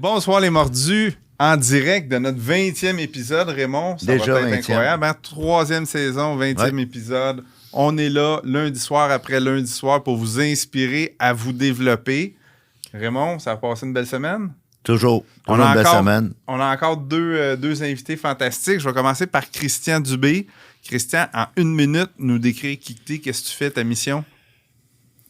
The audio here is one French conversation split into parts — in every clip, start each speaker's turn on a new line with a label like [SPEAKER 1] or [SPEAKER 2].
[SPEAKER 1] Bonsoir les mordus, en direct de notre 20e épisode, Raymond. Ça
[SPEAKER 2] Déjà
[SPEAKER 1] va être
[SPEAKER 2] 20e.
[SPEAKER 1] incroyable. Hein? 3e saison, 20e épisode. On est là lundi soir après lundi soir pour vous inspirer à vous développer. Raymond, ça a passé une belle semaine?
[SPEAKER 2] Toujours une belle semaine.
[SPEAKER 1] On a encore deux invités fantastiques. Je vais commencer par Christian Dubé. Christian, en 1 minute, nous décrire qui t'es, qu'est-ce que tu fais, ta mission?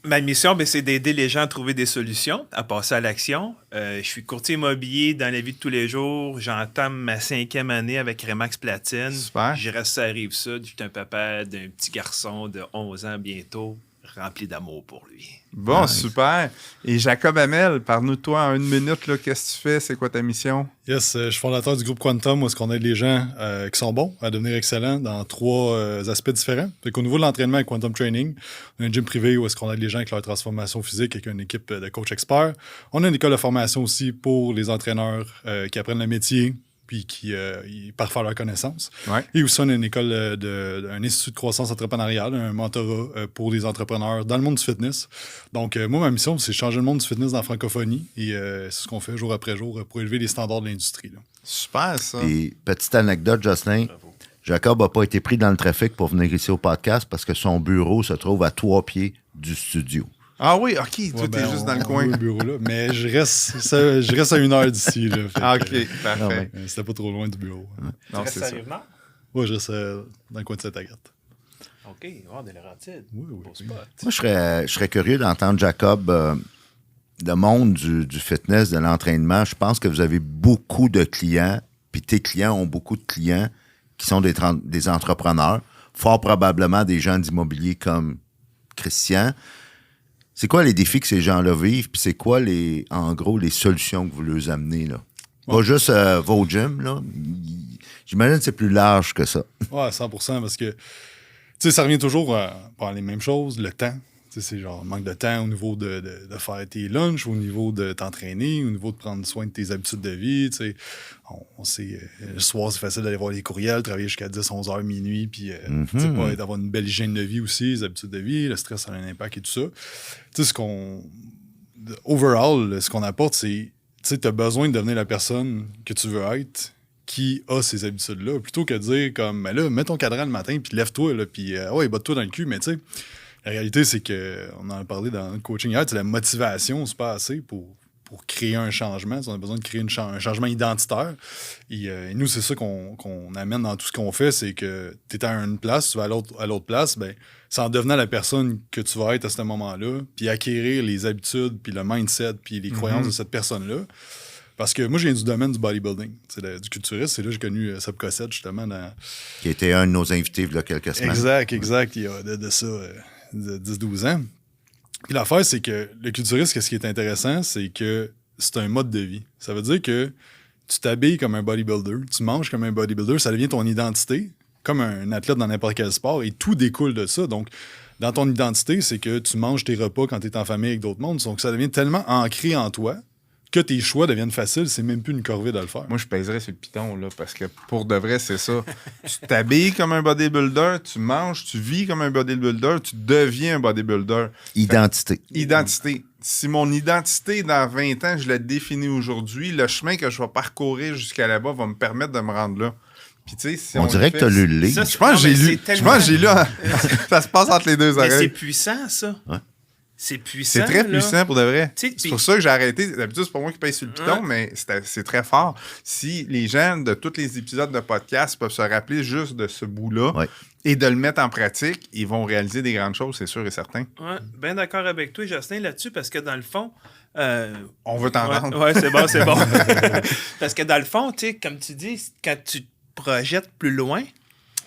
[SPEAKER 3] Ma mission, c'est d'aider les gens à trouver des solutions, à passer à l'action. Je suis courtier immobilier dans la vie de tous les jours. J'entame ma 5e année avec Remax Platine.
[SPEAKER 1] Super.
[SPEAKER 3] Je reste à Rive-Sud. Je suis un papa d'un petit garçon de 11 ans bientôt, rempli d'amour pour lui.
[SPEAKER 1] Bon,
[SPEAKER 2] Nice.
[SPEAKER 1] super. Et Jacob Hamel, parle-nous de toi en 1 minute. Là, qu'est-ce que tu fais? C'est quoi ta mission?
[SPEAKER 4] Yes, je suis fondateur du groupe Quantum, où est-ce qu'on aide les gens qui sont bons à devenir excellents dans 3 aspects différents. Fait qu'au niveau de l'entraînement avec Quantum Training, on a un gym privé où est-ce qu'on aide les gens avec leur transformation physique avec une équipe de coach experts. On a une école de formation aussi pour les entraîneurs qui apprennent le métier puis qui parfaire leurs connaissances.
[SPEAKER 1] Ouais.
[SPEAKER 4] Et aussi, on a une école un institut de croissance entrepreneuriale, un mentorat pour les entrepreneurs dans le monde du fitness. Donc, moi, ma mission, c'est changer le monde du fitness dans la francophonie. Et c'est ce qu'on fait jour après jour pour élever les standards de l'industrie. Là.
[SPEAKER 1] Super, ça.
[SPEAKER 2] Puis, petite anecdote, Jocelyn.
[SPEAKER 3] Bravo.
[SPEAKER 2] Jacob n'a pas été pris dans le trafic pour venir ici au podcast parce que son bureau se trouve à 3 pieds du studio.
[SPEAKER 1] Ah oui, OK. Toi,
[SPEAKER 4] Ouais,
[SPEAKER 1] t'es juste dans le
[SPEAKER 4] on
[SPEAKER 1] coin.
[SPEAKER 4] est au bureau, là, mais je reste à 1 heure d'ici. Là, fait
[SPEAKER 1] Ah,
[SPEAKER 4] que,
[SPEAKER 1] OK, parfait.
[SPEAKER 2] ouais.
[SPEAKER 4] c'était pas trop loin du bureau.
[SPEAKER 1] Non, c'est ça.
[SPEAKER 4] Ouais, je reste dans le coin de Sainte-Agathe.
[SPEAKER 3] OK, des Laurentides.
[SPEAKER 4] Oui, oui,
[SPEAKER 3] Beau
[SPEAKER 4] oui.
[SPEAKER 3] spot.
[SPEAKER 2] Moi, je serais curieux d'entendre, Jacob, le monde du fitness, de l'entraînement. Je pense que vous avez beaucoup de clients, puis tes clients ont beaucoup de clients qui sont des entrepreneurs, fort probablement des gens d'immobilier comme Christian. C'est quoi les défis que ces gens-là vivent, puis c'est quoi, en gros, les solutions que vous leur amenez, là? Pas juste vos gyms, là. J'imagine que c'est plus large que ça.
[SPEAKER 4] Ouais, 100%, parce que, tu sais, ça revient toujours par les mêmes choses, le temps. Tu sais, c'est genre manque de temps au niveau de faire tes lunchs, au niveau de t'entraîner, au niveau de prendre soin de tes habitudes de vie, tu sais. On sait, le soir, c'est facile d'aller voir les courriels, travailler jusqu'à 10, 11 heures, minuit, puis, tu sais, pas d'avoir une belle hygiène de vie aussi, les habitudes de vie, le stress, ça a un impact et tout ça. Tu sais, overall, ce qu'on apporte, c'est, tu sais, t'as besoin de devenir la personne que tu veux être, qui a ces habitudes-là, plutôt que de dire comme, ben là, mets ton cadran le matin, puis lève-toi, là, puis ouais, botte-toi dans le cul, mais tu sais, la réalité, c'est que, on en a parlé dans le coaching hier, c'est la motivation, c'est pas assez pour créer un changement. On a besoin de créer un changement identitaire. Et nous, c'est ça qu'on amène dans tout ce qu'on fait, c'est que tu es à une place, tu vas à l'autre place, ben, c'est en devenant la personne que tu vas être à ce moment-là, puis acquérir les habitudes, puis le mindset, puis les croyances de cette personne-là. Parce que moi, je viens du domaine du bodybuilding, du culturisme. C'est là que j'ai connu Seb Cossette, justement.
[SPEAKER 2] Qui était un de nos invités il y a quelques semaines.
[SPEAKER 4] Exact. Il y a de ça, de 10-12 ans. Puis l'affaire, c'est que le culturisme, ce qui est intéressant, c'est que c'est un mode de vie. Ça veut dire que tu t'habilles comme un bodybuilder, tu manges comme un bodybuilder, ça devient ton identité, comme un athlète dans n'importe quel sport, et tout découle de ça. Donc, dans ton identité, c'est que tu manges tes repas quand tu es en famille avec d'autres mondes. Donc, ça devient tellement ancré en toi que tes choix deviennent faciles, c'est même plus une corvée de le faire.
[SPEAKER 1] Moi, je pèserais sur le piton, là, parce que pour de vrai, c'est ça. Tu t'habilles comme un bodybuilder, tu manges, tu vis comme un bodybuilder, tu deviens un bodybuilder.
[SPEAKER 2] Identité.
[SPEAKER 1] Identité. Si mon identité, dans 20 ans, je la définis aujourd'hui, le chemin que je vais parcourir jusqu'à là-bas va me permettre de me rendre là. Puis, tu sais, si
[SPEAKER 2] On dirait que tu as lu le livre.
[SPEAKER 1] Je pense que j'ai lu. Je pense que j'ai lu. Ça se passe entre les deux
[SPEAKER 3] Mais c'est
[SPEAKER 1] oreilles.
[SPEAKER 3] puissant, ça.
[SPEAKER 2] Ouais.
[SPEAKER 3] C'est puissant.
[SPEAKER 1] C'est très
[SPEAKER 3] là.
[SPEAKER 1] puissant pour de vrai.
[SPEAKER 3] Tu sais,
[SPEAKER 1] C'est
[SPEAKER 3] puis-
[SPEAKER 1] pour ça que j'ai arrêté. D'habitude, c'est pas moi qui paye sur le piton,
[SPEAKER 3] Ouais.
[SPEAKER 1] mais c'est très fort. Si les gens de tous les épisodes de podcast peuvent se rappeler juste de ce bout-là
[SPEAKER 2] Ouais.
[SPEAKER 1] et de le mettre en pratique, ils vont réaliser des grandes choses, c'est sûr et certain.
[SPEAKER 3] Ouais, bien d'accord avec toi, Justin, là-dessus, parce que dans le fond.
[SPEAKER 1] On veut t'entendre.
[SPEAKER 3] Ouais, c'est bon, c'est bon. Parce que dans le fond, tu sais, comme tu dis, quand tu te projettes plus loin,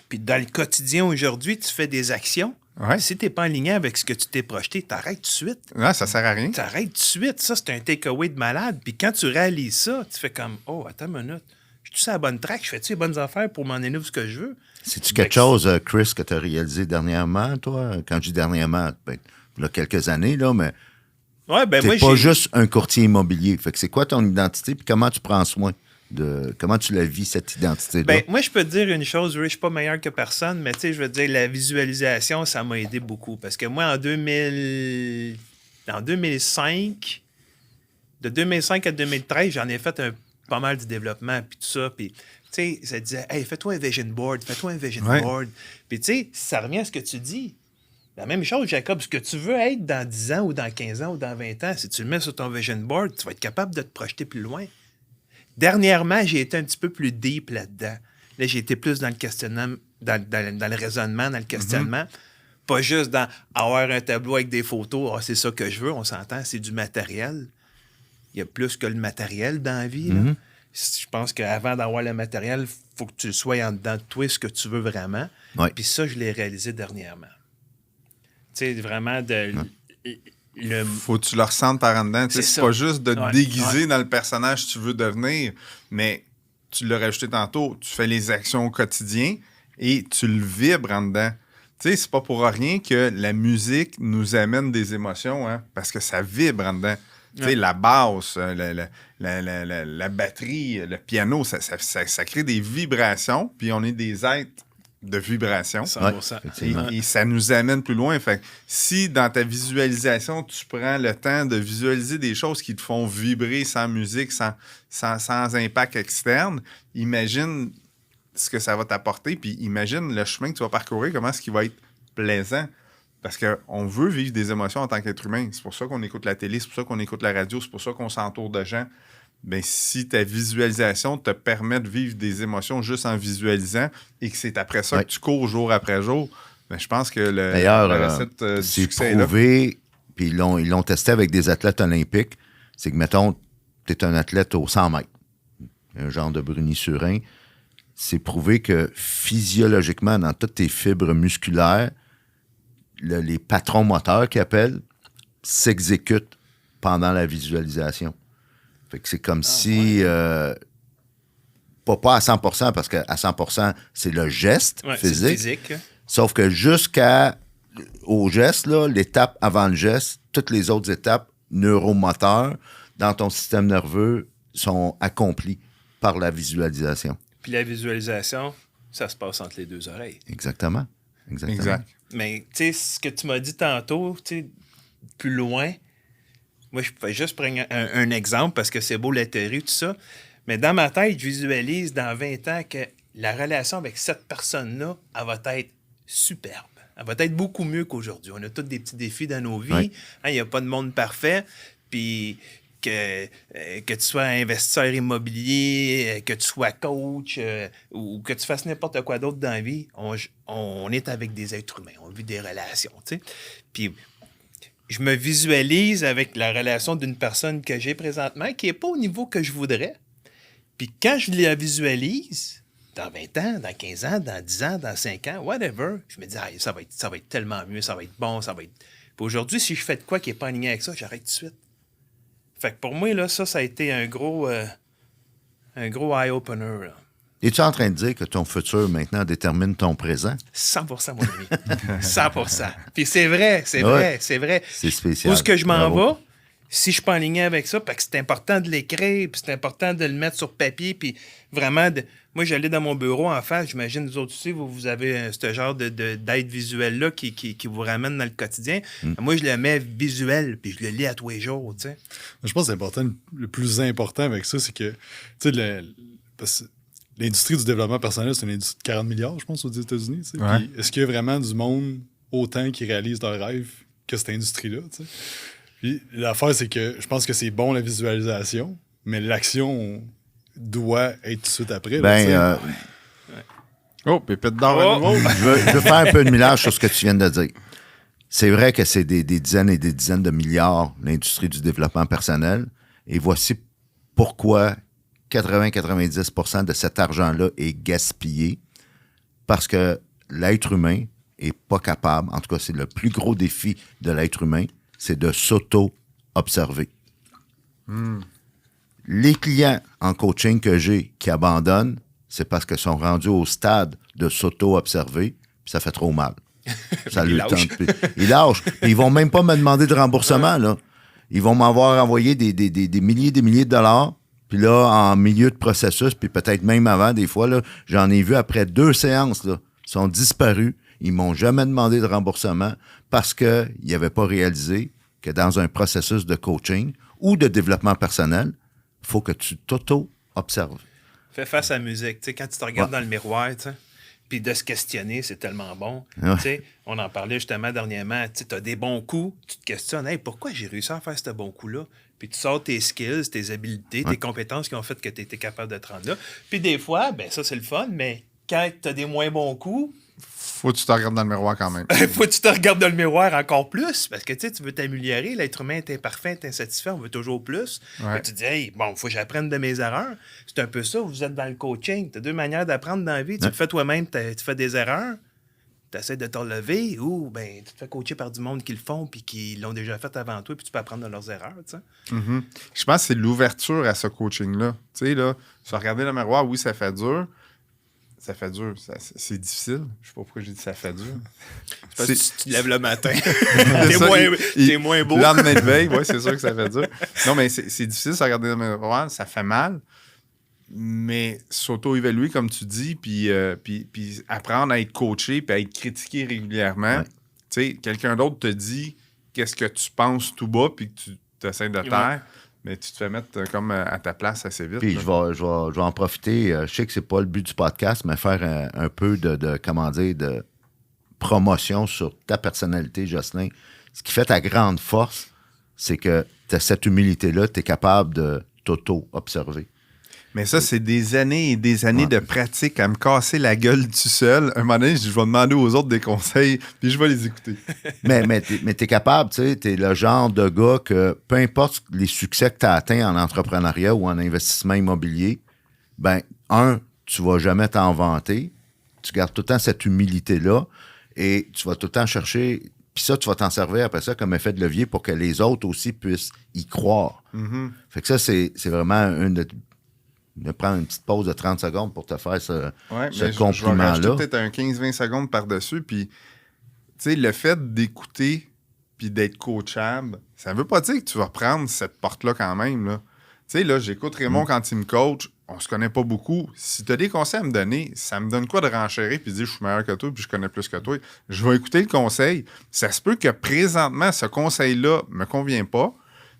[SPEAKER 3] puis dans le quotidien aujourd'hui, tu fais des actions.
[SPEAKER 1] Ouais.
[SPEAKER 3] Si tu n'es pas aligné avec ce que tu t'es projeté, t'arrêtes tout de suite.
[SPEAKER 1] Non, ça sert à rien.
[SPEAKER 3] T'arrêtes tout de suite. Ça, c'est un takeaway de malade. Puis quand tu réalises ça, tu fais comme, oh, attends une minute. Je suis sur la bonne track? Je fais-tu les bonnes affaires pour m'en aller où ce que je veux?
[SPEAKER 2] C'est-tu quelque chose, Chris, que tu as réalisé dernièrement, toi? Quand je dis dernièrement, ben, il y a quelques années, là, mais
[SPEAKER 3] Ouais, ben
[SPEAKER 2] t'es
[SPEAKER 3] moi,
[SPEAKER 2] pas
[SPEAKER 3] j'ai...
[SPEAKER 2] juste un courtier immobilier. Fait que c'est quoi ton identité, puis comment tu prends soin comment tu la vis, cette identité-là?
[SPEAKER 3] Ben, moi, je peux te dire une chose, je suis pas meilleur que personne, mais tu sais, je veux dire, la visualisation, ça m'a aidé beaucoup. Parce que moi, en 2005, De 2005 à 2013, j'en ai fait pas mal du développement, puis tout ça. Puis, tu sais, ça disait, hey, fais-toi un vision board, fais-toi un vision board. Puis, tu sais, ça revient à ce que tu dis. La même chose, Jacob, ce que tu veux être dans 10 ans ou dans 15 ans ou dans 20 ans, si tu le mets sur ton vision board, tu vas être capable de te projeter plus loin. Dernièrement, j'ai été un petit peu plus deep là-dedans. Là, j'ai été plus dans le questionnement, dans le raisonnement, dans le questionnement. Pas juste dans avoir un tableau avec des photos, c'est ça que je veux, on s'entend, c'est du matériel. Il y a plus que le matériel dans la vie. Là. Je pense qu'avant d'avoir le matériel, il faut que tu sois en dedans de toi ce que tu veux vraiment.
[SPEAKER 2] Ouais.
[SPEAKER 3] Puis ça, je l'ai réalisé dernièrement. Tu sais, vraiment
[SPEAKER 1] Faut que tu le ressentes par en dedans. C'est pas juste de te déguiser dans le personnage que tu veux devenir, mais tu l'as rajouté tantôt, tu fais les actions au quotidien et tu le vibres en dedans. Tu sais, c'est pas pour rien que la musique nous amène des émotions, hein, parce que ça vibre en dedans. Tu sais, la basse, la batterie, le piano, ça crée des vibrations, puis on est des êtres de vibration.
[SPEAKER 3] 100%.
[SPEAKER 1] Et ça nous amène plus loin. Fait que si dans ta visualisation, tu prends le temps de visualiser des choses qui te font vibrer sans musique, sans impact externe, imagine ce que ça va t'apporter, puis imagine le chemin que tu vas parcourir, comment est-ce qu'il va être plaisant. Parce qu'on veut vivre des émotions en tant qu'être humain. C'est pour ça qu'on écoute la télé, c'est pour ça qu'on écoute la radio, c'est pour ça qu'on s'entoure de gens. Bien, si ta visualisation te permet de vivre des émotions juste en visualisant et que c'est après ça que tu cours jour après jour, bien, je pense que la recette du succès
[SPEAKER 2] c'est prouvé, puis ils l'ont testé avec des athlètes olympiques, c'est que, mettons, tu es un athlète aux 100 mètres, un genre de Bruni-Surin, c'est prouvé que physiologiquement, dans toutes tes fibres musculaires, les patrons moteurs qu'ils appellent s'exécutent pendant la visualisation. Fait que c'est comme si... pas à 100%, parce qu'à 100%, c'est le geste physique. Sauf que jusqu'au geste, là, l'étape avant le geste, toutes les autres étapes neuromoteurs dans ton système nerveux sont accomplies par la visualisation.
[SPEAKER 3] Puis la visualisation, ça se passe entre les deux oreilles.
[SPEAKER 2] Exactement.
[SPEAKER 1] Exact.
[SPEAKER 3] Mais tu sais, ce que tu m'as dit tantôt, tu sais, plus loin, moi, je peux juste prendre un exemple parce que c'est beau la théorie, tout ça. Mais dans ma tête, je visualise dans 20 ans que la relation avec cette personne-là, elle va être superbe. Elle va être beaucoup mieux qu'aujourd'hui. On a tous des petits défis dans nos vies.
[SPEAKER 2] Oui.
[SPEAKER 3] Il n'y a pas de monde parfait. Puis que tu sois investisseur immobilier, que tu sois coach ou que tu fasses n'importe quoi d'autre dans la vie, on est avec des êtres humains. On vit des relations, tu sais. Puis je me visualise avec la relation d'une personne que j'ai présentement qui n'est pas au niveau que je voudrais. Puis quand je la visualise, dans 20 ans, dans 15 ans, dans 10 ans, dans 5 ans, whatever, je me dis, ça va être tellement mieux, ça va être bon, ça va être... Puis aujourd'hui, si je fais de quoi qui n'est pas aligné avec ça, j'arrête tout de suite. Fait que pour moi, là, ça a été un gros eye-opener. Là.
[SPEAKER 2] Es-tu en train de dire que ton futur, maintenant, détermine ton présent?
[SPEAKER 3] 100%, mon ami. 100%. Puis c'est vrai.
[SPEAKER 2] C'est spécial.
[SPEAKER 3] Où est-ce que je m'en
[SPEAKER 2] Bravo.
[SPEAKER 3] vais? Si je suis pas aligné avec ça, parce que c'est important de l'écrire, puis c'est important de le mettre sur papier, puis vraiment, moi, j'allais dans mon bureau en face, j'imagine, vous autres aussi, vous avez ce genre d'aide visuelle-là qui vous ramène dans le quotidien. Moi, je le mets visuel, puis je le lis à tous les jours, tu sais.
[SPEAKER 4] Je pense que le plus important avec ça, c'est que, tu sais, parce que l'industrie du développement personnel, c'est une industrie de 40 milliards, je pense, aux États-Unis. Tu sais.
[SPEAKER 1] Ouais.
[SPEAKER 4] Puis est-ce qu'il y a vraiment du monde autant qui réalise leurs rêves que cette industrie-là? Tu sais? Puis l'affaire, c'est que je pense que c'est bon la visualisation, mais l'action doit être tout de suite après. Là,
[SPEAKER 1] Oh, pépite d'or à nouveau.
[SPEAKER 2] Je veux faire un peu de millage sur ce que tu viens de dire. C'est vrai que c'est des dizaines et des dizaines de milliards, l'industrie du développement personnel. Et voici pourquoi 80-90% de cet argent-là est gaspillé. Parce que l'être humain est pas capable, en tout cas, c'est le plus gros défi de l'être humain, c'est de s'auto-observer. Les clients en coaching que j'ai qui abandonnent, c'est parce qu'ils sont rendus au stade de s'auto-observer, puis ça fait trop mal. Ça
[SPEAKER 3] Ils
[SPEAKER 2] le
[SPEAKER 3] lâchent.
[SPEAKER 2] tente plus. Ils lâchent. Puis ils vont même pas me demander de remboursement, là. Ils vont m'avoir envoyé des milliers et des milliers de dollars, puis là, en milieu de processus, puis peut-être même avant, des fois, là, j'en ai vu après 2 séances, là, ils sont disparus. Ils m'ont jamais demandé de remboursement parce qu'ils n'avaient pas réalisé que dans un processus de coaching ou de développement personnel, il faut que tu t'auto-observes.
[SPEAKER 3] Fais face à la musique. Tu sais, quand tu te regardes
[SPEAKER 2] Ouais.
[SPEAKER 3] dans le miroir, tu sais, puis de se questionner, c'est tellement bon.
[SPEAKER 2] Ouais.
[SPEAKER 3] Tu sais, on en parlait justement dernièrement. Tu as des bons coups, tu te questionnes, hey, pourquoi j'ai réussi à faire ce bon coup-là? Puis tu sors tes skills, tes habiletés, tes compétences qui ont fait que tu étais capable de te rendre là. Puis des fois, ben ça, c'est le fun, mais quand tu as des moins bons coups,
[SPEAKER 1] Faut que tu te regardes dans le miroir quand même.
[SPEAKER 3] faut que tu te regardes dans le miroir encore plus parce que tu veux t'améliorer. L'être humain est imparfait, est insatisfait, on veut toujours plus.
[SPEAKER 1] Ouais.
[SPEAKER 3] Fait que tu dis, hey, bon, faut que j'apprenne de mes erreurs. C'est un peu ça, vous êtes dans le coaching. Tu as deux manières d'apprendre dans la vie. Tu le fais toi-même, tu fais des erreurs, tu essaies de te relever ou ben, tu te fais coacher par du monde qui le font puis qui l'ont déjà fait avant toi puis tu peux apprendre de leurs erreurs. Tu sais.
[SPEAKER 1] Je pense que c'est l'ouverture à ce coaching-là. Tu sais, là, se regarder dans le miroir, oui, ça fait dur. Ça fait dur. C'est difficile. Je sais pas pourquoi j'ai dit ça fait dur.
[SPEAKER 3] Parce que tu te lèves le matin.
[SPEAKER 1] C'est ça,
[SPEAKER 3] T'es moins beau.
[SPEAKER 1] Lendemain de veille, oui, c'est sûr que ça fait dur. Non, mais c'est difficile de se regarder dans le miroir, ça fait mal. Mais s'auto-évaluer, comme tu dis, puis apprendre à être coaché puis à être critiqué régulièrement.
[SPEAKER 2] Ouais.
[SPEAKER 1] Tu sais, quelqu'un d'autre te dit qu'est-ce que tu penses tout bas puis que tu essaies de taire, mais tu te fais mettre comme à ta place assez vite.
[SPEAKER 2] Puis
[SPEAKER 1] là.
[SPEAKER 2] je vais en profiter. Je sais que c'est pas le but du podcast, mais faire un peu de promotion sur ta personnalité, Jocelyn. Ce qui fait ta grande force, c'est que tu as cette humilité-là, tu es capable de t'auto-observer.
[SPEAKER 1] Mais ça, c'est des années et des années de pratique à me casser la gueule tout seul. Un moment donné, je vais demander aux autres des conseils, puis je vais les écouter.
[SPEAKER 2] mais t'es capable, tu sais, t'es le genre de gars que peu importe les succès que tu as atteints en entrepreneuriat ou en investissement immobilier, ben, tu vas jamais t'en vanter. Tu gardes tout le temps cette humilité-là et tu vas tout le temps chercher. Puis ça, tu vas t'en servir après ça comme effet de levier pour que les autres aussi puissent y croire. Fait que ça, c'est vraiment de prendre une petite pause de 30 secondes pour te faire ce
[SPEAKER 1] Ouais, mais je vais
[SPEAKER 2] compliment-là.
[SPEAKER 1] rajouter peut-être un 15-20 secondes par-dessus. Puis, tu sais, le fait d'écouter puis d'être coachable, ça veut pas dire que tu vas prendre cette porte-là quand même. Tu sais, là, j'écoute Raymond quand il me coach. On se connaît pas beaucoup. Si tu as des conseils à me donner, ça me donne quoi de renchérir puis de dire je suis meilleur que toi puis je connais plus que toi. Je vais écouter le conseil. Ça se peut que présentement, ce conseil-là me convient pas.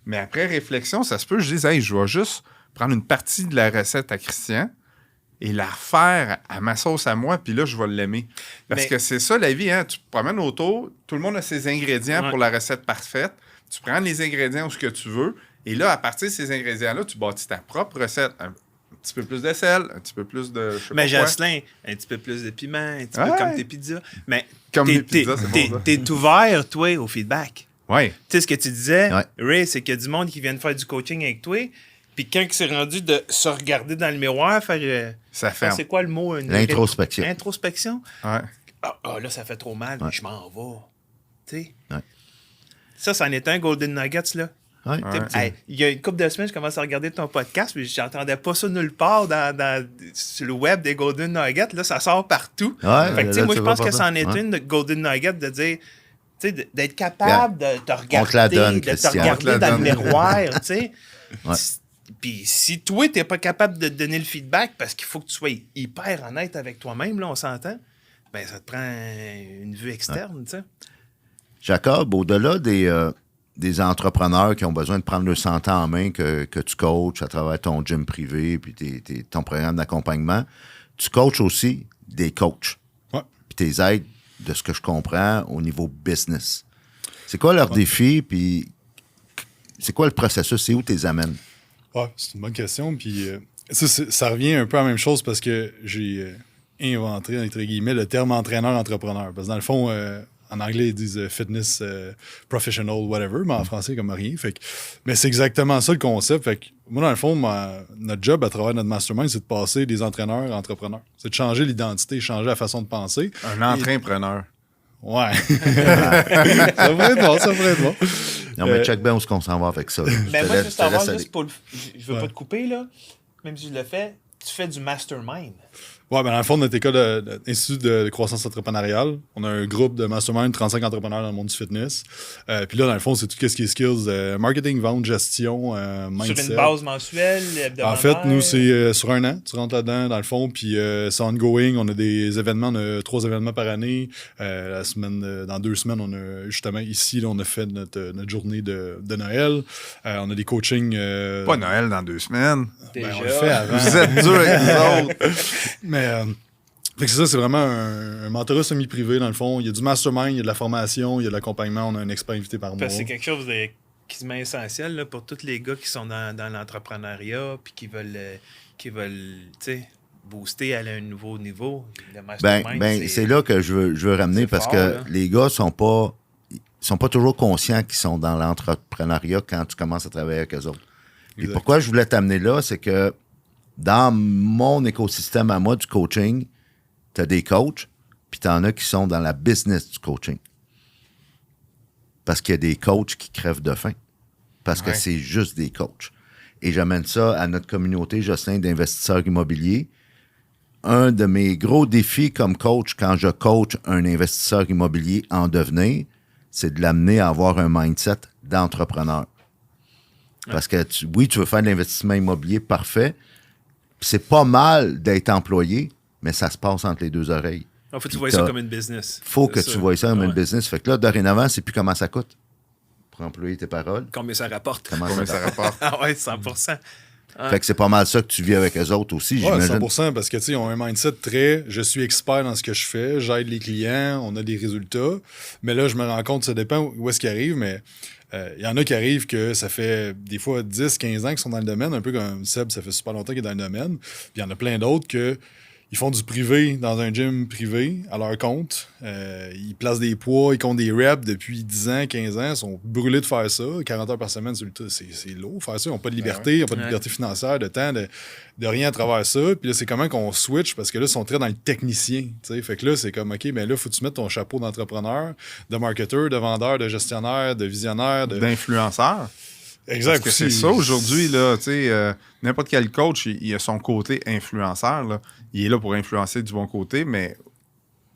[SPEAKER 1] Mais après réflexion, ça se peut que je dise hey, je vais juste prendre une partie de la recette à Christian et la refaire à ma sauce à moi, puis là, je vais l'aimer. Parce que c'est ça, la vie, hein? Tu te promènes autour, tout le monde a ses ingrédients pour la recette parfaite. Tu prends les ingrédients où ce que tu veux, et là, à partir de ces ingrédients-là, tu bâtis ta propre recette. Un petit peu plus de sel, un petit peu plus de...
[SPEAKER 3] Mais Jocelyn, un petit peu plus de piment, un petit peu comme tes pizzas. Mais
[SPEAKER 1] Comme les pizzas, c'est bon, ça.
[SPEAKER 3] t'es ouvert, toi, au feedback.
[SPEAKER 1] Oui.
[SPEAKER 3] Tu sais, ce que tu disais,
[SPEAKER 2] Ouais.
[SPEAKER 3] Ray, c'est qu'il y a du monde qui vient de faire du coaching avec toi, puis quand c'est rendu de se regarder dans le miroir, faire...
[SPEAKER 1] Ça ferme.
[SPEAKER 3] c'est quoi le mot?
[SPEAKER 2] L'introspection.
[SPEAKER 3] L'introspection?
[SPEAKER 1] Ouais.
[SPEAKER 3] Ah, là, ça fait trop mal, je m'en vais. Tu sais?
[SPEAKER 2] Ouais.
[SPEAKER 3] Ça en est un Golden Nuggets, là.
[SPEAKER 2] Ouais.
[SPEAKER 3] Hey, il y a une couple de semaines, je commence à regarder ton podcast, mais j'entendais pas ça nulle part sur le web des Golden Nuggets. Là, ça sort partout.
[SPEAKER 2] Ouais,
[SPEAKER 3] fait que, tu sais,
[SPEAKER 2] là,
[SPEAKER 3] moi,
[SPEAKER 2] tu
[SPEAKER 3] je
[SPEAKER 2] vas
[SPEAKER 3] pense que
[SPEAKER 2] pas
[SPEAKER 3] ça en
[SPEAKER 2] ça.
[SPEAKER 3] est
[SPEAKER 2] Ouais.
[SPEAKER 3] une de Golden Nugget de dire, tu sais, d'être capable de te regarder,
[SPEAKER 2] On te la donne,
[SPEAKER 3] de te
[SPEAKER 2] Christian.
[SPEAKER 3] regarder
[SPEAKER 1] On te la
[SPEAKER 3] dans le
[SPEAKER 1] donne.
[SPEAKER 3] miroir, tu sais.
[SPEAKER 2] Ouais.
[SPEAKER 3] Puis si toi, t'es pas capable de te donner le feedback parce qu'il faut que tu sois hyper honnête avec toi-même, là, on s'entend, ben ça te prend une vue externe, tu sais.
[SPEAKER 2] Jacob, au-delà des entrepreneurs qui ont besoin de prendre le santé en main que tu coaches à travers ton gym privé puis ton programme d'accompagnement, tu coaches aussi des coachs.
[SPEAKER 4] Ouais.
[SPEAKER 2] Puis tes aides, de ce que je comprends, au niveau business. C'est quoi leur défi, puis c'est quoi le processus? C'est où tu les amènes?
[SPEAKER 4] Ouais, c'est une bonne question. Puis ça revient un peu à la même chose parce que j'ai inventé, entre guillemets, le terme entraîneur-entrepreneur. Parce que dans le fond, en anglais, ils disent fitness professional, whatever, mais en français, comme rien. Mais c'est exactement ça le concept. Fait que moi, dans le fond, notre job à travers notre mastermind, c'est de passer des entraîneurs à entrepreneurs. C'est de changer l'identité, changer la façon de penser.
[SPEAKER 1] Un entraîneur.
[SPEAKER 4] Ouais. Ça pourrait être bon, ça pourrait être bon.
[SPEAKER 2] Non, mais check bien où est-ce qu'on s'en va avec ça. là.
[SPEAKER 3] Mais
[SPEAKER 2] Je te
[SPEAKER 3] moi,
[SPEAKER 2] laisse-
[SPEAKER 3] juste
[SPEAKER 2] je te
[SPEAKER 3] savoir,
[SPEAKER 2] laisse
[SPEAKER 3] juste
[SPEAKER 2] aller.
[SPEAKER 3] pour je veux pas te couper, là, même si je le fais, tu fais du mastermind.
[SPEAKER 4] Ouais, ben dans le fond, notre école d'Institut de croissance entrepreneuriale, on a un groupe de mastermind, 35 entrepreneurs dans le monde du fitness. Puis là, dans le fond, c'est tout ce qui est skills, marketing, vente, gestion, mindset.
[SPEAKER 3] Sur une base mensuelle, hebdomadaire?
[SPEAKER 4] En fait, nous, c'est sur un an. Tu rentres là-dedans, dans le fond, puis c'est ongoing. On a des événements, on a 3 événements par année. La semaine, dans 2 semaines, on a justement ici, là, on a fait notre journée de Noël. On a des coachings.
[SPEAKER 1] Pas Noël dans 2 semaines.
[SPEAKER 3] Déjà.
[SPEAKER 4] On le fait avant.
[SPEAKER 1] Vous êtes dur avec nous autres.
[SPEAKER 4] Mais fait que c'est ça, c'est vraiment un mentorat semi-privé, dans le fond. Il y a du mastermind, il y a de la formation, il y a de l'accompagnement. On a un expert invité par mois.
[SPEAKER 3] Parce que c'est quelque chose de quasiment essentiel là, pour tous les gars qui sont dans l'entrepreneuriat puis qui veulent tu sais, booster, aller à un nouveau niveau. Le mastermind,
[SPEAKER 2] c'est là que je veux ramener
[SPEAKER 3] c'est
[SPEAKER 2] parce
[SPEAKER 3] fort,
[SPEAKER 2] que
[SPEAKER 3] là.
[SPEAKER 2] les gars sont pas toujours conscients qu'ils sont dans l'entrepreneuriat quand tu commences à travailler avec eux autres. Puis
[SPEAKER 4] Exact.
[SPEAKER 2] pourquoi je voulais t'amener là, c'est que dans mon écosystème à moi du coaching, tu as des coachs, puis tu en as qui sont dans la business du coaching. Parce qu'il y a des coachs qui crèvent de faim. Parce que
[SPEAKER 1] Ouais.
[SPEAKER 2] c'est juste des coachs. Et j'amène ça à notre communauté, Jocelyn, d'investisseurs immobiliers. Un de mes gros défis comme coach, quand je coach un investisseur immobilier en devenir, c'est de l'amener à avoir un mindset d'entrepreneur. Parce que, tu veux faire de l'investissement immobilier parfait. Puis c'est pas mal d'être employé, mais ça se passe entre les 2 oreilles.
[SPEAKER 3] Il faut que tu
[SPEAKER 2] Puis
[SPEAKER 3] vois ça comme une business.
[SPEAKER 2] Faut que
[SPEAKER 3] C'est
[SPEAKER 2] tu vois ça comme
[SPEAKER 3] Ouais.
[SPEAKER 2] une business. Fait que là, dorénavant, c'est plus comment ça coûte. Pour employer tes paroles.
[SPEAKER 3] Combien ça rapporte?
[SPEAKER 2] Comment
[SPEAKER 1] Combien
[SPEAKER 2] ça
[SPEAKER 1] ça rapporte?
[SPEAKER 3] Ah ouais, 100%.
[SPEAKER 2] Fait que c'est pas mal ça que tu vis avec eux autres aussi,
[SPEAKER 4] Ouais,
[SPEAKER 2] j'imagine.
[SPEAKER 4] 100%, parce que, tu sais, ils ont un mindset très « je suis expert dans ce que je fais, j'aide les clients, on a des résultats ». Mais là, je me rends compte, ça dépend où est-ce qu'ils arrivent, mais il y en a qui arrivent que ça fait des fois 10, 15 ans qu'ils sont dans le domaine, un peu comme Seb, ça fait super longtemps qu'il est dans le domaine. Puis il y en a plein d'autres que ils font du privé dans un gym privé à leur compte. Ils placent des poids, ils comptent des reps depuis 10 ans, 15 ans. Ils sont brûlés de faire ça. 40 heures par semaine, c'est lourd faire ça. Ils n'ont pas de liberté, ils n'ont pas de liberté financière, de temps, de rien à travers ça. Puis là, c'est comment qu'on switch parce que là, ils sont très dans le technicien. T'sais. Fait que là, c'est comme, OK, mais là, il faut que tu mettes ton chapeau d'entrepreneur, de marketeur, de vendeur, de gestionnaire, de visionnaire.
[SPEAKER 1] D'influenceur.
[SPEAKER 4] Exact.
[SPEAKER 1] Parce que c'est ça aujourd'hui, là, tu sais, n'importe quel coach, il a son côté influenceur, là. Il est là pour influencer du bon côté, mais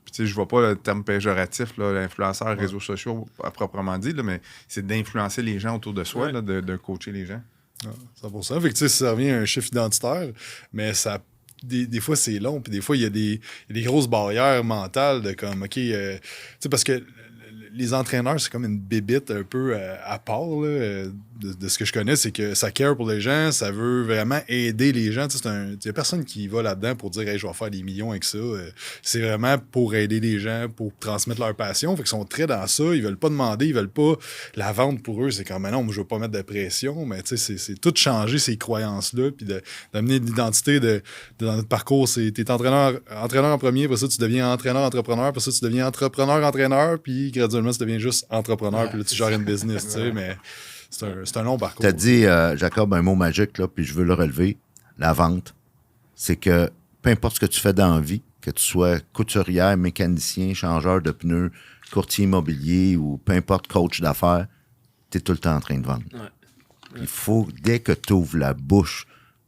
[SPEAKER 1] tu sais, je vois pas le terme péjoratif, là, l'influenceur, réseaux sociaux à proprement dit, là, mais c'est d'influencer les gens autour de soi, là, de coacher les gens.
[SPEAKER 4] 100%. Fait que, tu sais, ça revient à un chiffre identitaire, mais ça. Des fois, c'est long, puis des fois, il y a des grosses barrières mentales de comme, OK, tu sais, parce que les entraîneurs, c'est comme une bébite un peu à part, là, de ce que je connais, c'est que ça care pour les gens, ça veut vraiment aider les gens. Tu sais, il n'y a personne qui va là-dedans pour dire, hey, je vais faire des millions avec ça. C'est vraiment pour aider les gens, pour transmettre leur passion. Fait qu'ils sont très dans ça, ils veulent pas demander, ils veulent pas la vente pour eux. C'est comme, non, moi, je veux pas mettre de pression, mais tu sais, c'est tout changer ces croyances-là, puis d'amener de l'identité dans notre parcours. T'es entraîneur en premier, après ça, tu deviens entraîneur-entrepreneur, après ça, tu deviens entrepreneur-entraîneur, puis graduellement, tu deviens juste entrepreneur, puis là, tu gères une business, tu sais, mais c'est un long parcours.
[SPEAKER 2] Tu as dit, Jacob, un mot magique, là, puis je veux le relever. La vente. C'est que peu importe ce que tu fais dans la vie, que tu sois couturière, mécanicien, changeur de pneus, courtier immobilier ou peu importe, coach d'affaires, tu es tout le temps en train de vendre.
[SPEAKER 3] Ouais.
[SPEAKER 2] Il faut, dès que tu ouvres la bouche,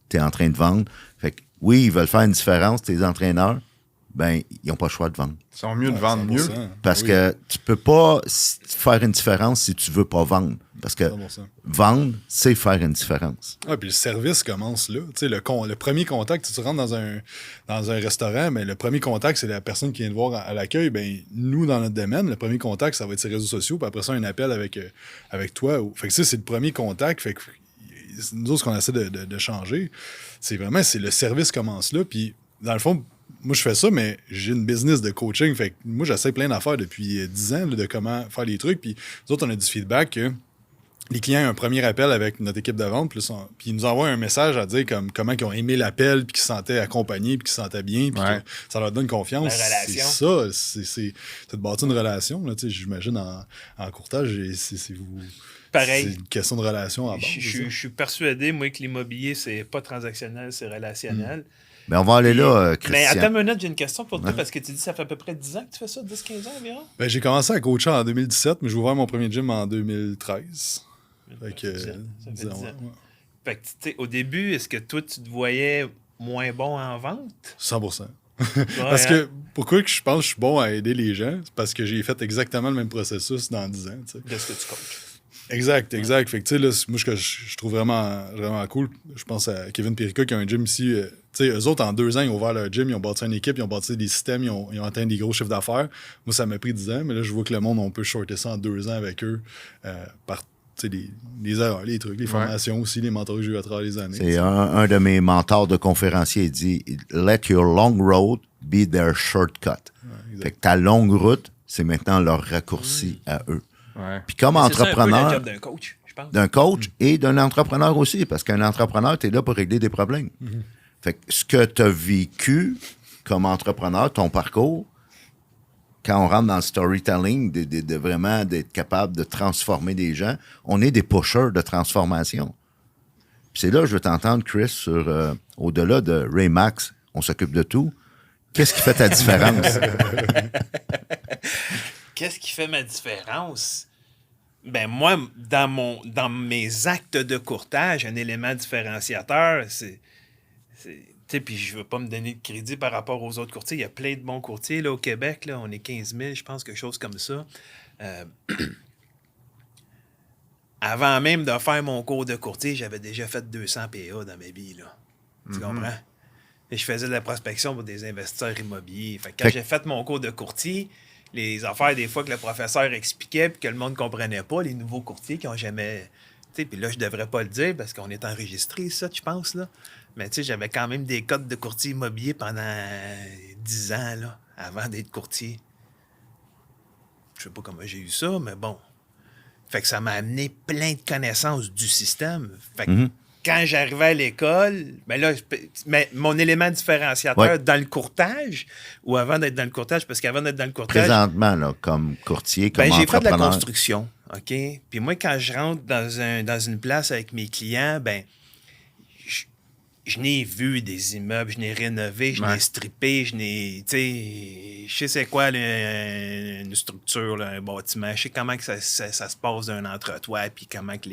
[SPEAKER 2] tu es en train de vendre. Fait que, oui, ils veulent faire une différence, tes entraîneurs, ben, ils n'ont pas le choix de vendre.
[SPEAKER 1] Ils sont mieux de vendre mieux.
[SPEAKER 4] 100%.
[SPEAKER 2] Parce
[SPEAKER 4] Oui,
[SPEAKER 2] que tu peux pas faire une différence si tu veux pas vendre. Parce que
[SPEAKER 4] 100%.
[SPEAKER 2] vendre, c'est faire une différence.
[SPEAKER 4] Ah, puis le service commence là. Tu sais, le premier contact, tu rentres dans un restaurant, mais le premier contact, c'est la personne qui vient te voir à l'accueil. Ben, nous, dans notre domaine, le premier contact, ça va être ses réseaux sociaux, puis après ça, un appel avec toi. Fait que ça, c'est le premier contact. Fait que nous autres, ce qu'on essaie de changer, c'est le service commence là. Puis, dans le fond, moi, je fais ça, mais j'ai une business de coaching. Fait que moi, j'essaie plein d'affaires depuis 10 ans là, de comment faire les trucs. Puis, nous autres, on a du feedback que les clients ont un premier appel avec notre équipe de vente, puis ils nous envoient un message à dire comment ils ont aimé l'appel, puis qu'ils se sentaient accompagnés, puis qu'ils se sentaient bien, puis
[SPEAKER 1] Ouais.
[SPEAKER 4] que ça leur donne confiance.
[SPEAKER 3] La relation.
[SPEAKER 4] C'est ça, c'est de bâtir une relation. Là, j'imagine en courtage, c'est
[SPEAKER 3] Pareil.
[SPEAKER 4] une question de relation à base.
[SPEAKER 3] Je suis persuadé, moi, que l'immobilier, c'est pas transactionnel, c'est relationnel.
[SPEAKER 2] Mais on va aller là, Christian.
[SPEAKER 3] Mais attends une minute, j'ai une question pour toi, parce que tu dis que ça fait à peu près 10 ans que tu fais ça, 10-15 ans environ?
[SPEAKER 4] Ben, j'ai commencé à coacher en 2017, mais j'ai ouvert mon premier gym en 2013. Fait que,
[SPEAKER 3] Ça fait 10 ans.
[SPEAKER 4] ouais.
[SPEAKER 3] Fait que, tu sais, au début, est-ce que toi, tu te voyais moins bon en vente?
[SPEAKER 4] 100%. Parce que pourquoi que je pense que je suis bon à aider les gens? C'est parce que j'ai fait exactement le même processus dans 10 ans. T'sais.
[SPEAKER 3] De ce que tu coaches.
[SPEAKER 4] Exact. Fait que, tu sais, là, moi, ce que je trouve vraiment, vraiment cool, je pense à Kevin Perica qui a un gym ici. Tu sais, eux autres, en 2 ans, ils ont ouvert leur gym, ils ont bâti une équipe, ils ont bâti des systèmes, ils ont atteint des gros chiffres d'affaires. Moi, ça m'a pris 10 ans, mais là, je vois que le monde, on peut shorter ça en 2 ans avec eux par les erreurs, les trucs, les formations aussi, les mentors que j'ai eu à travers les années.
[SPEAKER 2] C'est un de mes mentors de conférenciers, il dit « Let your long road be their shortcut ». Fait que ta longue route, c'est maintenant leur raccourci à eux.
[SPEAKER 1] Ouais.
[SPEAKER 2] Puis comme
[SPEAKER 3] C'est
[SPEAKER 2] entrepreneur...
[SPEAKER 3] ça un peu le job d'un coach, je pense.
[SPEAKER 2] D'un coach et d'un entrepreneur aussi, parce qu'un entrepreneur, tu es là pour régler des problèmes. Fait que ce que tu as vécu comme entrepreneur, ton parcours, quand on rentre dans le storytelling, de vraiment d'être capable de transformer des gens, on est des pushers de transformation. Puis c'est là que je veux t'entendre, Chris, sur au-delà de Ray Max, on s'occupe de tout. Qu'est-ce qui fait ta différence?
[SPEAKER 3] Qu'est-ce qui fait ma différence? Ben moi, dans mes actes de courtage, un élément différenciateur, c'est tu sais, puis je veux pas me donner de crédit par rapport aux autres courtiers. Il y a plein de bons courtiers là, au Québec. Là, on est 15 000, je pense, quelque chose comme ça. Avant même de faire mon cours de courtier, j'avais déjà fait 200 PA dans ma vie. Là. Tu comprends? Et je faisais de la prospection pour des investisseurs immobiliers. Fait que quand j'ai fait mon cours de courtier, les affaires, des fois, que le professeur expliquait et que le monde ne comprenait pas, les nouveaux courtiers qui n'ont jamais... Puis là, je devrais pas le dire parce qu'on est enregistré, ça, je pense. Là. Mais tu sais, j'avais quand même des codes de courtier immobilier pendant 10 ans, là, avant d'être courtier. Je sais pas comment j'ai eu ça, mais bon. Fait que ça m'a amené plein de connaissances du système. Fait que quand j'arrivais à l'école, ben là, mais mon élément différenciateur dans le courtage, ou avant d'être dans le courtage, parce qu'avant d'être dans le courtage...
[SPEAKER 2] Présentement, là, comme courtier, comme
[SPEAKER 3] j'ai fait de la
[SPEAKER 2] entrepreneur.
[SPEAKER 3] construction, OK? Puis moi, quand je rentre dans une place avec mes clients, ben je n'ai vu des immeubles, je n'ai rénové, je n'ai strippé, je n'ai, tu sais, je sais c'est quoi une structure, là, un bâtiment, je sais comment que ça se passe d'un entre-toit, puis comment que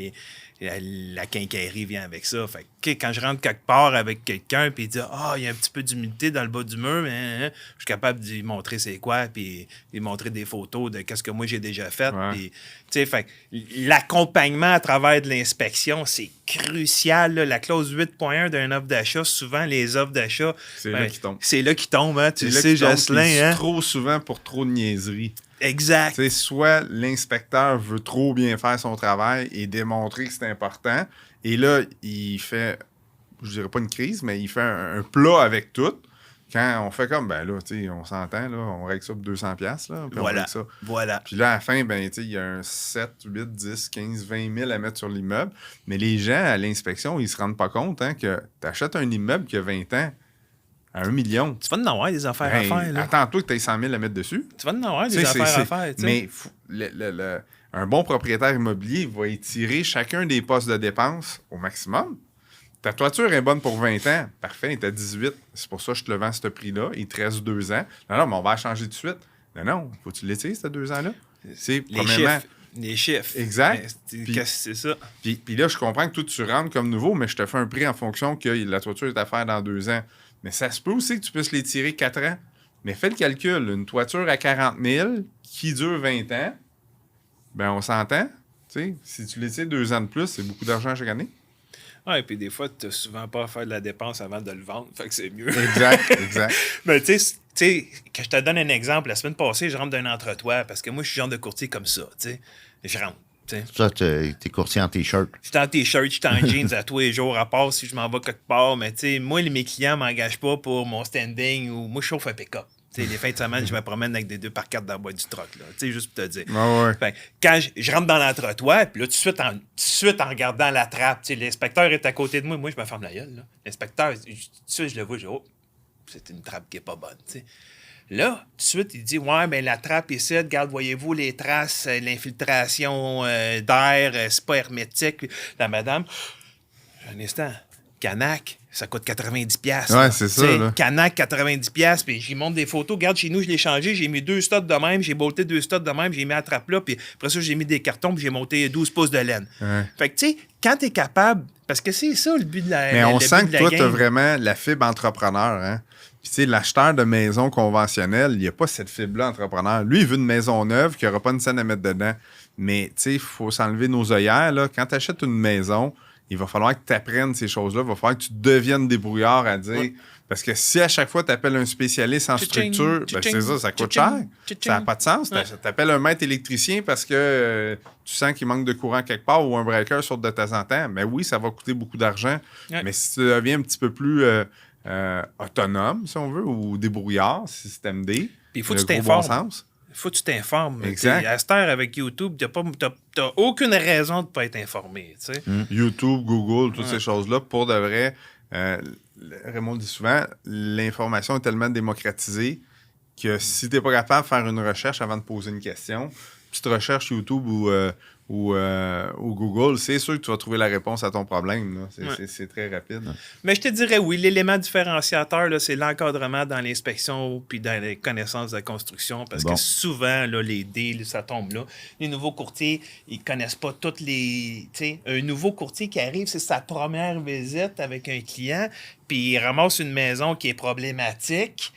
[SPEAKER 3] la quincaillerie vient avec ça. Fait que quand je rentre quelque part avec quelqu'un, puis il dit « Ah, il y a un petit peu d'humidité dans le bas du mur, mais je suis capable de lui montrer c'est quoi, puis lui montrer des photos de qu'est-ce que moi j'ai déjà fait. Puis, tu sais, fait l'accompagnement à travers de l'inspection, c'est crucial. Là. La clause 8.1 d'une offre d'achat, souvent les offres d'achat,
[SPEAKER 1] c'est là qu'ils tombent.
[SPEAKER 3] C'est là qu'ils tombent, hein, tu
[SPEAKER 1] c'est
[SPEAKER 3] sais, Jocelyn. Hein?
[SPEAKER 1] Trop souvent pour trop de niaiseries.
[SPEAKER 3] Exact.
[SPEAKER 1] T'sais, soit l'inspecteur veut trop bien faire son travail et démontrer que c'est important, et là, il fait, je dirais pas une crise, mais il fait un plat avec tout. Quand on fait comme, ben là, tu sais, on s'entend, là, on règle ça pour 200$, là, puis on règle ça.
[SPEAKER 3] Voilà.
[SPEAKER 1] Puis là, à la fin, ben, tu sais, il y a un 7, 8, 10, 15, 20 000 à mettre sur l'immeuble, mais les gens, à l'inspection, ils se rendent pas compte hein, que tu achètes un immeuble qui a 20 ans, à 1 million.
[SPEAKER 3] Tu vas en avoir des affaires à faire. Là.
[SPEAKER 1] Attends-toi que tu aies 100 000 à mettre dessus.
[SPEAKER 3] Tu vas en avoir des affaires à faire.
[SPEAKER 1] Mais un bon propriétaire immobilier va étirer chacun des postes de dépenses au maximum. Ta toiture est bonne pour 20 ans. Parfait, tu à 18. C'est pour ça que je te le vends à ce prix-là. Il te reste 2 ans. Non, mais on va changer tout de suite. Non, faut que tu l'étires, ces 2 ans-là. C'est
[SPEAKER 3] les chiffres.
[SPEAKER 1] Exact.
[SPEAKER 3] C'est ça.
[SPEAKER 1] Puis là, je comprends que toi, tu rentres comme nouveau, mais je te fais un prix en fonction que la toiture est à faire dans 2 ans. Mais ça se peut aussi que tu puisses les tirer 4 ans. Mais fais le calcul. Une toiture à 40 000 qui dure 20 ans, ben on s'entend. T'sais, si tu les tires 2 ans de plus, c'est beaucoup d'argent chaque année.
[SPEAKER 3] Ah, et puis des fois, tu n'as souvent pas à faire de la dépense avant de le vendre. Fait que c'est mieux.
[SPEAKER 1] Exact.
[SPEAKER 3] Mais tu sais, que je te donne un exemple. La semaine passée, je rentre d'un entre-toit parce que moi, je suis le genre de courtier comme ça. T'sais. Je rentre.
[SPEAKER 2] Ça, t'es courtier en T-shirt.
[SPEAKER 3] Je suis en T-shirt, je suis en jeans à tous les jours, à part si je m'en vais quelque part. Mais tu sais, moi, mes clients ne m'engagent pas pour mon standing ou moi, je chauffe un pick-up. T'sais, les fins de semaine, je me promène avec des 2x4 dans le bois du truck. Juste pour te dire. Fait, quand je rentre dans l'entre-toit, puis là, tout de suite en regardant la trappe, l'inspecteur est à côté de moi. Moi, je me ferme la gueule. Là. L'inspecteur, tout de suite, je le vois, je dis, oh, c'est une trappe qui n'est pas bonne. T'sais. Là, tout de suite, il dit, ouais, ben la trappe ici, regarde, voyez-vous les traces, l'infiltration d'air, c'est pas hermétique. La madame, un instant, Canac, ça coûte 90$.
[SPEAKER 1] Ouais, c'est ça. Là.
[SPEAKER 3] Canac, 90$. Puis j'y montre des photos. Regarde, chez nous, je l'ai changé. J'ai mis 2 studs de même. J'ai bolté 2 studs de même. J'ai mis la trappe là. Puis après ça, j'ai mis des cartons. Puis j'ai monté 12 pouces de laine.
[SPEAKER 1] Ouais.
[SPEAKER 3] Fait que, tu sais, quand t'es capable... Parce que c'est ça, le but de la
[SPEAKER 1] Mais on sent que toi,
[SPEAKER 3] tu
[SPEAKER 1] t'as vraiment la fibre entrepreneur. Hein? Puis, tu sais, l'acheteur de maison conventionnelle, il n'y a pas cette fibre-là entrepreneur. Lui, il veut une maison neuve qui n'aura pas une scène à mettre dedans. Mais, tu sais, il faut s'enlever nos œillères. Là. Quand tu achètes une maison, il va falloir que tu apprennes ces choses-là. Il va falloir que tu deviennes débrouillard à dire... Ouais. Parce que si à chaque fois, tu appelles un spécialiste en structure, ben c'est ça coûte cher. Ça n'a pas de sens. Ouais. Tu appelles un maître électricien parce que tu sens qu'il manque de courant quelque part ou un breaker saute de temps en temps. Mais oui, ça va coûter beaucoup d'argent. Ouais. Mais si tu deviens un petit peu plus autonome, si on veut, ou débrouillard, système D,
[SPEAKER 3] il faut que tu t'informes.
[SPEAKER 1] Bon sens.
[SPEAKER 3] Il faut que tu t'informes.
[SPEAKER 1] Exact.
[SPEAKER 3] À cette heure, avec YouTube, tu n'as aucune raison de ne pas être informé. Tu sais.
[SPEAKER 1] YouTube, Google, toutes ces choses-là, pour de vrai... Raymond dit souvent, l'information est tellement démocratisée que si tu n'es pas capable de faire une recherche avant de poser une question, petite recherche YouTube ou Google, c'est sûr que tu vas trouver la réponse à ton problème. C'est très rapide.
[SPEAKER 3] Mais je te dirais, oui, l'élément différenciateur, là, c'est l'encadrement dans l'inspection puis dans les connaissances de la construction. Parce que souvent, là, les deals, ça tombe là. Les nouveaux courtiers, ils ne connaissent pas toutes les... Un nouveau courtier qui arrive, c'est sa première visite avec un client, puis il ramasse une maison qui est problématique.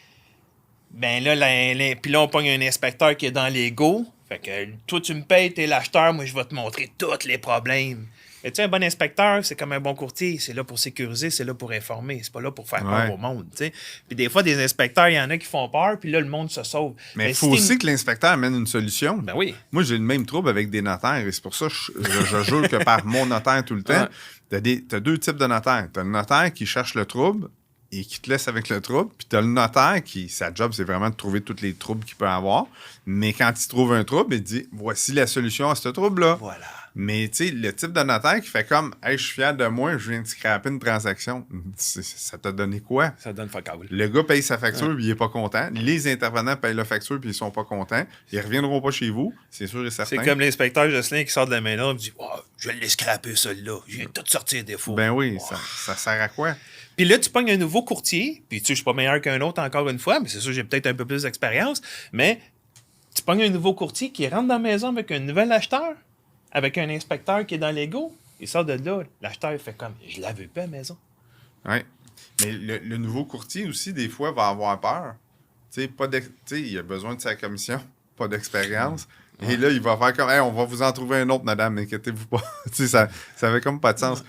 [SPEAKER 3] Ben là, puis là, on pogne un inspecteur qui est dans l'ego. Fait que toi, tu me payes, t'es l'acheteur, moi, je vais te montrer tous les problèmes. Mais tu sais, un bon inspecteur, c'est comme un bon courtier. C'est là pour sécuriser, c'est là pour informer. C'est pas là pour faire peur au monde, tu sais. Puis des fois, des inspecteurs, il y en a qui font peur, puis là, le monde se sauve.
[SPEAKER 1] Mais il faut aussi que l'inspecteur amène une solution.
[SPEAKER 3] Ben oui.
[SPEAKER 1] Moi, j'ai le même trouble avec des notaires, et c'est pour ça que je jure que par mon notaire tout le temps, t'as deux types de notaires. T'as le notaire qui cherche le trouble, et qui te laisse avec le trouble. Puis tu as le notaire qui, sa job, c'est vraiment de trouver tous les troubles qu'il peut avoir. Mais quand il trouve un trouble, il dit, voici la solution à ce trouble-là.
[SPEAKER 3] Voilà.
[SPEAKER 1] Mais tu sais, le type de notaire qui fait comme, hey, je suis fier de moi, je viens de scraper une transaction. Ça t'a donné quoi?
[SPEAKER 3] Ça donne fuck all.
[SPEAKER 1] Le gars paye sa facture, puis il est pas content. Les intervenants payent la facture, puis ils sont pas contents. Ils reviendront pas chez vous, c'est sûr et certain.
[SPEAKER 3] C'est comme l'inspecteur Jocelyn qui sort de la main là, il me dit, oh, je vais l'ai scraper, celui-là. Je viens de tout sortir des défauts.
[SPEAKER 1] Ben oui, ça sert à quoi?
[SPEAKER 3] Puis là, tu pognes un nouveau courtier, puis tu sais, je suis pas meilleur qu'un autre encore une fois, mais c'est sûr j'ai peut-être un peu plus d'expérience, mais tu pognes un nouveau courtier qui rentre dans la maison avec un nouvel acheteur, avec un inspecteur qui est dans l'ego, il sort de là, l'acheteur il fait comme, je la veux pas à la maison.
[SPEAKER 1] Oui, mais le nouveau courtier aussi, des fois, va avoir peur. Tu sais, il a besoin de sa commission, pas d'expérience. Et là, il va faire comme, hey, on va vous en trouver un autre, madame, inquiétez-vous pas. Tu sais, ça fait comme pas de sens.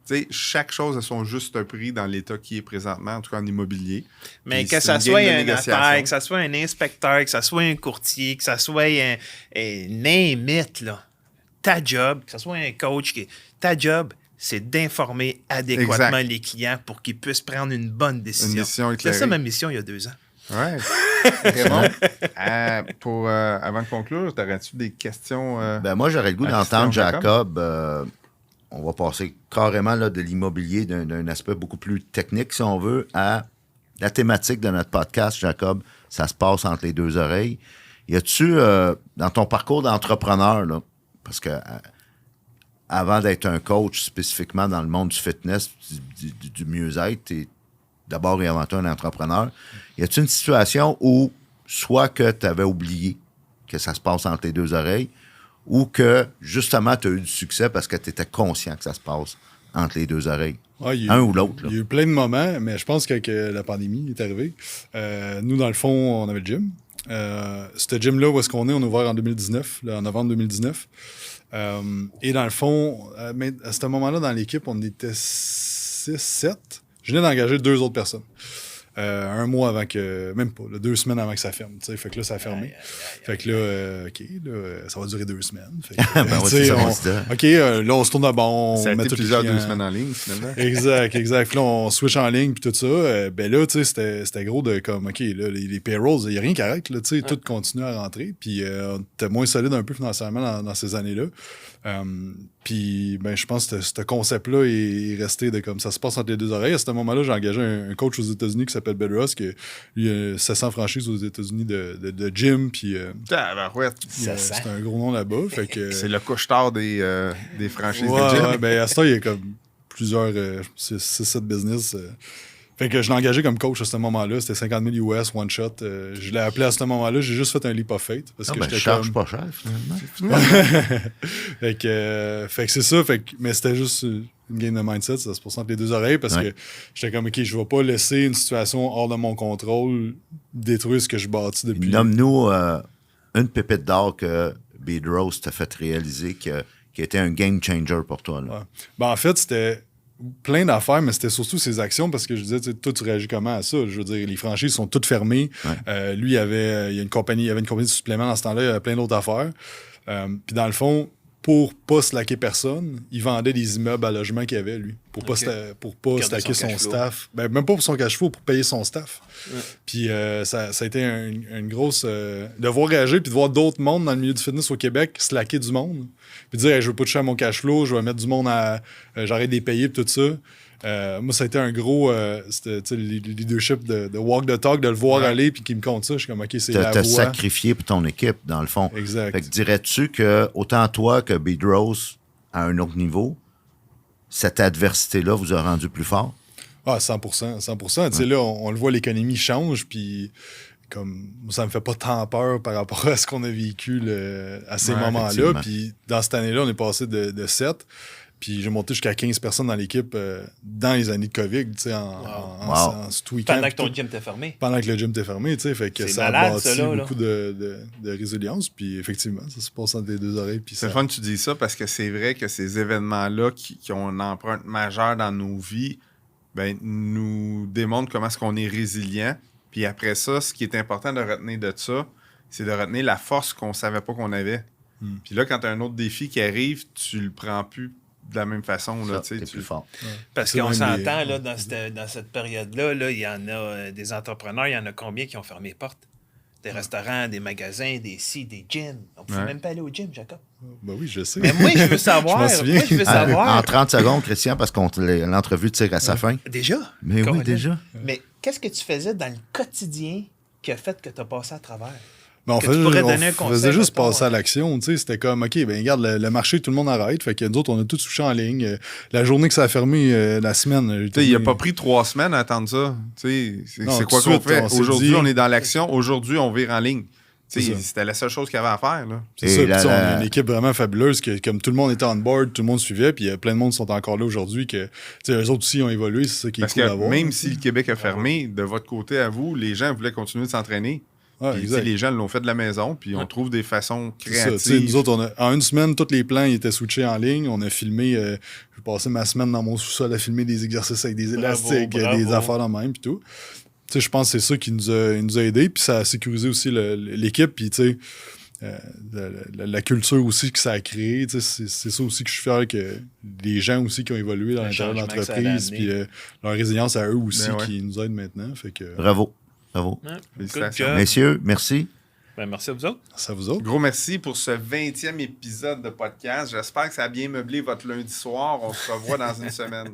[SPEAKER 1] Tu sais, chaque chose a son juste prix dans l'état qui est présentement, en tout cas en immobilier.
[SPEAKER 3] Mais que ça soit un notaire, que ça soit un inspecteur, que ça soit un courtier, que ça soit un name it, là. Ta job, que ça soit un coach, ta job, c'est d'informer adéquatement les clients pour qu'ils puissent prendre une bonne décision.
[SPEAKER 1] Une décision éclairée.
[SPEAKER 3] C'est ça ma mission il y a 2 ans.
[SPEAKER 1] Oui. Raymond, avant de conclure, t'aurais-tu des questions?
[SPEAKER 2] Moi, j'aurais le goût d'entendre Jacob. On va passer carrément là, de l'immobilier d'un aspect beaucoup plus technique, si on veut, à la thématique de notre podcast, Jacob. Ça se passe entre les deux oreilles. Y a-tu, dans ton parcours d'entrepreneur, là, parce que avant d'être un coach spécifiquement dans le monde du fitness, du mieux-être, t'es d'abord et avant tout un entrepreneur, y a-tu une situation où soit que tu avais oublié que ça se passe entre les deux oreilles, ou que, justement, tu as eu du succès parce que tu étais conscient que ça se passe entre les deux oreilles? Un ou l'autre.
[SPEAKER 4] Il y a eu plein de moments, mais je pense que la pandémie est arrivée. Nous, dans le fond, on avait le gym. Ce gym-là, où est-ce qu'on est? On a ouvert en 2019, en novembre 2019. Et dans le fond, à ce moment-là, dans l'équipe, on était 6-7. Je venais d'engager 2 autres personnes. Un mois avant que... Même pas, 2 semaines avant que ça ferme. T'sais. Fait que là, ça a fermé. Fait que là, OK, là, ça va durer 2 semaines. Fait que, OK, là, on se tourne à bon.
[SPEAKER 1] Ça a été plusieurs 2 semaines en ligne, finalement.
[SPEAKER 4] Exact. Puis là, on switch en ligne, puis tout ça. Ben là, tu sais, c'était gros de comme, OK, là, les payrolls, il n'y a rien qui arrête, là, tu sais, tout continue à rentrer. Puis on était moins solide un peu financièrement dans ces années-là. Puis, ben, je pense que ce concept-là est resté de comme ça se passe entre les deux oreilles. À ce moment-là, j'ai engagé un coach aux États-Unis qui s'appelle Bill Ross, qui a 700 franchises aux États-Unis de gym. Puis, c'est un gros nom là-bas. Fait que,
[SPEAKER 1] c'est le couche-tard des franchises de gym.
[SPEAKER 4] Ouais, ben, à ce temps, il y a comme plusieurs 6-7 business. Fait que je l'ai engagé comme coach à ce moment-là. C'était 50 000 US, one shot. Je l'ai appelé à ce moment-là. J'ai juste fait un leap of faith. Parce que
[SPEAKER 2] je charge pas cher, finalement.
[SPEAKER 4] fait que c'est ça. Mais c'était juste une game de mindset, ça se passe entre les deux oreilles parce que j'étais comme, OK, je vais pas laisser une situation hors de mon contrôle détruire ce que je bâtis depuis.
[SPEAKER 2] Nomme-nous une pépite d'or que Beat Rose t'a fait réaliser qui a été un game changer pour toi. Là.
[SPEAKER 4] Ouais. Ben, en fait, c'était plein d'affaires, mais c'était surtout ses actions parce que je disais, toi, tu réagis comment à ça? Je veux dire, les franchises sont toutes fermées. Lui, il y avait une compagnie de suppléments dans ce temps-là, il y avait plein d'autres affaires. Puis dans le fond, pour pas slacker personne, il vendait des immeubles à logement qu'il avait, lui. Pour pas slacker son staff. Ben, même pas pour son cash flow, pour payer son staff. Puis ça a été une grosse... de voir réagir, puis de voir d'autres mondes dans le milieu du fitness au Québec slacker du monde. Puis dire, hey, je veux pas toucher à mon cash flow, je vais mettre du monde à... j'arrête de les payer, puis tout ça. Moi, ça a été un gros le leadership de walk the talk, de le voir aller puis qu'il me compte ça. Je suis comme, OK, c'est la voie.
[SPEAKER 2] T'as sacrifié pour ton équipe, dans le fond.
[SPEAKER 4] Exact.
[SPEAKER 2] Fait que dirais-tu que autant toi que Beat Rose à un autre niveau, cette adversité-là vous a rendu plus fort?
[SPEAKER 4] Ah, 100%. 100%. Tu sais, là, on le voit, l'économie change, puis comme ça me fait pas tant peur par rapport à ce qu'on a vécu à ces moments-là. Puis dans cette année-là, on est passé de 7. Puis j'ai monté jusqu'à 15 personnes dans l'équipe dans les années de COVID, tu sais, en ce week-end.
[SPEAKER 3] Pendant que ton gym était fermé.
[SPEAKER 4] Pendant que le gym était fermé, tu sais, fait que
[SPEAKER 3] c'est
[SPEAKER 4] ça
[SPEAKER 3] malade,
[SPEAKER 4] a bâti
[SPEAKER 3] ça, là,
[SPEAKER 4] beaucoup de résilience. Puis effectivement, ça se passe entre les deux oreilles. Puis
[SPEAKER 1] c'est fun que tu dis ça parce que c'est vrai que ces événements-là qui ont une empreinte majeure dans nos vies, ben, nous démontrent comment est-ce qu'on est résilient. Puis après ça, ce qui est important de retenir de ça, c'est de retenir la force qu'on savait pas qu'on avait. Puis là, quand tu as un autre défi qui arrive, tu le prends plus de la même façon. Là,
[SPEAKER 2] c'est plus fort.
[SPEAKER 3] Parce qu'on s'entend, là, dans cette période-là, là, il y en a des entrepreneurs, il y en a combien qui ont fermé les portes? Des restaurants, des magasins, des gyms. On ne pouvait même pas aller au gym, Jacob.
[SPEAKER 4] Ben oui, je sais.
[SPEAKER 3] Mais moi, je veux savoir.
[SPEAKER 2] En 30 secondes, Christian, parce que l'entrevue tire à sa fin.
[SPEAKER 3] Déjà?
[SPEAKER 2] Mais oui, déjà.
[SPEAKER 3] Mais qu'est-ce que tu faisais dans le quotidien qui a fait que tu as passé à travers?
[SPEAKER 4] Ben, on faisait juste passer à l'action. C'était comme, OK, ben regarde, le marché, tout le monde arrête. Fait que nous autres, on a tout touché en ligne. La journée que ça a fermé, la semaine...
[SPEAKER 1] Il n'a pas pris 3 semaines à attendre ça. C'est quoi qu'on fait? Aujourd'hui, on est dans l'action. Aujourd'hui, on vire en ligne. C'était la seule chose qu'il y avait à faire. Là.
[SPEAKER 4] C'est ça. On a une équipe vraiment fabuleuse. Comme tout le monde était on board, tout le monde suivait. Puis plein de monde sont encore là aujourd'hui. Eux autres aussi ont évolué. C'est ça qui est cool à voir.
[SPEAKER 1] Même si le Québec a fermé, de votre côté à vous, les gens voulaient continuer de s'entraîner. Les gens l'ont fait de la maison, puis on trouve des façons créatives.
[SPEAKER 4] Nous autres, en une semaine, tous les plans étaient switchés en ligne. On a filmé, j'ai passé ma semaine dans mon sous-sol à filmer des exercices avec des élastiques, des affaires dans le même, puis tout. Je pense que c'est ça qui nous a aidés, puis ça a sécurisé aussi l'équipe, puis la culture aussi que ça a créé. C'est ça aussi que je suis fier que les gens aussi qui ont évolué dans l'intérieur de l'entreprise, puis leur résilience à eux aussi qui nous aident maintenant. Fait que,
[SPEAKER 2] Bravo.
[SPEAKER 1] Félicitations.
[SPEAKER 2] Messieurs, merci.
[SPEAKER 3] Merci à vous autres.
[SPEAKER 4] Merci à vous autres.
[SPEAKER 1] Gros merci pour ce 20e épisode de podcast. J'espère que ça a bien meublé votre lundi soir. On se revoit dans une semaine.